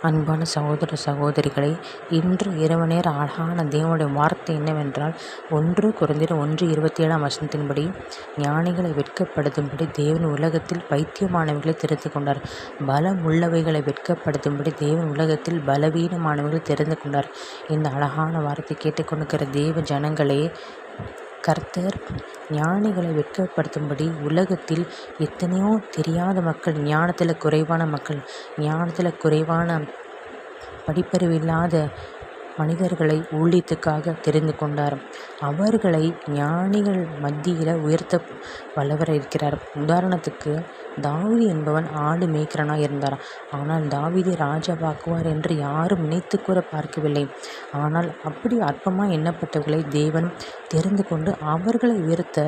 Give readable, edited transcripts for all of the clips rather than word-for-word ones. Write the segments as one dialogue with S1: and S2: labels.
S1: அன்பான சகோதர சகோதரிகளே, இன்று இரவு நேர அழகான தேவனுடைய வார்த்தை என்னவென்றால், 1 ஞானிகளை வெட்கப்படுத்தும்படி தேவன் உலகத்தில் பைத்தியமானவர்களை தெரிந்து கொண்டார். பலம் உள்ளவைகளை வெட்கப்படுத்தும்படி தேவன் உலகத்தில் பலவீனமானவர்களை தெரிந்து கொண்டார். இந்த அழகான வார்த்தை கேட்டுக்கொண்டிருக்கிற தேவ ஜனங்களே, கர்த்தர் ஞானிகளை வெட்கப்படுத்தும்படி உலகத்தில் எத்தனையோ தெரியாத மக்கள், ஞானத்தில் குறைவான மக்கள், ஞானத்தில் குறைவான படிப்பறிவில்லாத மனிதர்களை ஊழியத்துக்காக தெரிந்து கொண்டார். அவர்களை ஞானிகள் மத்தியில் உயர்த்த வல்லவராக இருக்கிறார். உதாரணத்துக்கு, தாவீது என்பவன் ஆடு மேய்க்கிறனாக இருந்தார். ஆனால் தாவீதை ராஜாவாக்குவார் என்று யாரும் நினைத்து கூட பார்க்கவில்லை. ஆனால் அப்படி அற்பமாக எண்ணப்பட்டவர்களை தேவன் தெரிந்து கொண்டு அவர்களை உயர்த்த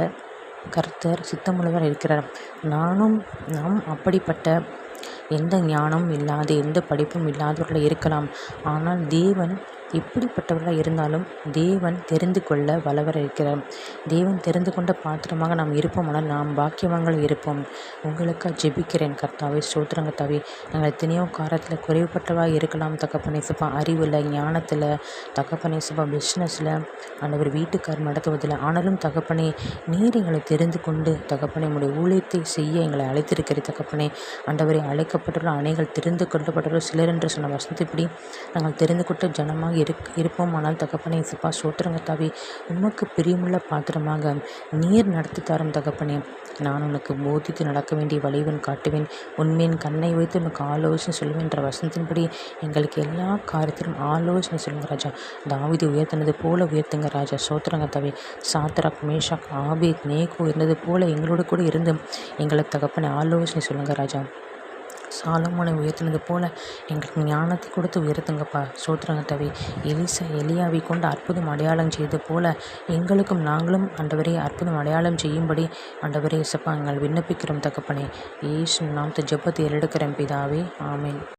S1: கர்த்தர் சித்தமுள்ளவர் இருக்கிறார். நாம் அப்படிப்பட்ட எந்த ஞானமும் இல்லாத, எந்த படிப்பும் இல்லாதவர்களாக இருக்கலாம். ஆனால் தேவன் எப்படிப்பட்டவர்களாக இருந்தாலும் தேவன் தெரிந்து கொள்ள வல்லவராக இருக்கிறார். தேவன் தெரிந்து கொண்ட பாத்திரமாக நாம் இருப்போமானால் நாம் பாக்கியவான்கள் இருப்போம். உங்களுக்காக ஜெபிக்கிறேன். கர்த்தாவே, ஸ்தோத்திரம் கர்த்தாவே. நாங்கள் எத்தனையோ காரியத்தில் குறைவுபட்டவராக இருக்கலாம் தகப்பனே சப்பா. அறிவில், ஞானத்தில் தகப்பனே சப்பா, பிஸ்னஸில், ஆண்டவர் வீட்டுக்கார் நடத்துவதில். ஆனாலும் தகப்பனே, நீர் எங்களை தெரிந்து கொண்டு தகப்பனே உடைய ஊழியத்தை செய்ய எங்களை அழைத்திருக்கிற தகப்பனே. ஆண்டவரை அழைக்கப்பட்டுள்ள அனைகள் தெரிந்து கொள்ளப்பட்டுள்ள சிலர் என்று சொன்ன வசனத்தைப்படி நாங்கள் தெரிந்து கொண்ட ஜனமாக இருப்போம். ஆனால் தகப்பனே சப்பா, ஸ்தோத்திரம் கர்த்தாவே. உமக்கு பிரியமுள்ள பாத்திரமாக நீர் நடத்தி தரும் தகப்பனே. நான் உனக்கு போதித்து நடக்க வேண்டிய வழிவன் காட்டுவேன். உண்மையின் கண்ணை வைத்து உனக்கு ஆலோசனை சொல்லுவேன் என்ற வசனத்தின்படி எங்களுக்கு எல்லா காரியத்திலும் ஆலோசனை சொல்லுங்க ராஜா. தாவீதை உயர்த்தினது போல உயர்த்துங்க ராஜா. ஸ்தோத்திரம் கர்த்தாவே. சாத்ராக், மேஷாக், ஆபேத், நேகோ இருந்தது போல எங்களோடு கூட இருந்து எங்களுக்கு தகப்பனை ஆலோசனை சொல்லுங்க ராஜா. சாலமோனை உயர்த்தினது போல எங்களுக்கு ஞானத்தை கொடுத்து உயர்த்துங்கப்பா. ஸ்தோத்திரம் கர்த்தாவே. எலியாவை கொண்டு அற்புதம் அடையாளம் செய்தது போல எங்களுக்கும் நாங்களும் ஆண்டவரே அற்புதம் அடையாளம் செய்யும்படி ஆண்டவரே சப்பா நாங்கள் விண்ணப்பிக்கிறோம் தகப்பனே. இயேசு நாமத்தை ஜெபத்தை ஏறெடுக்கிறோம் பிதாவே. ஆமென்.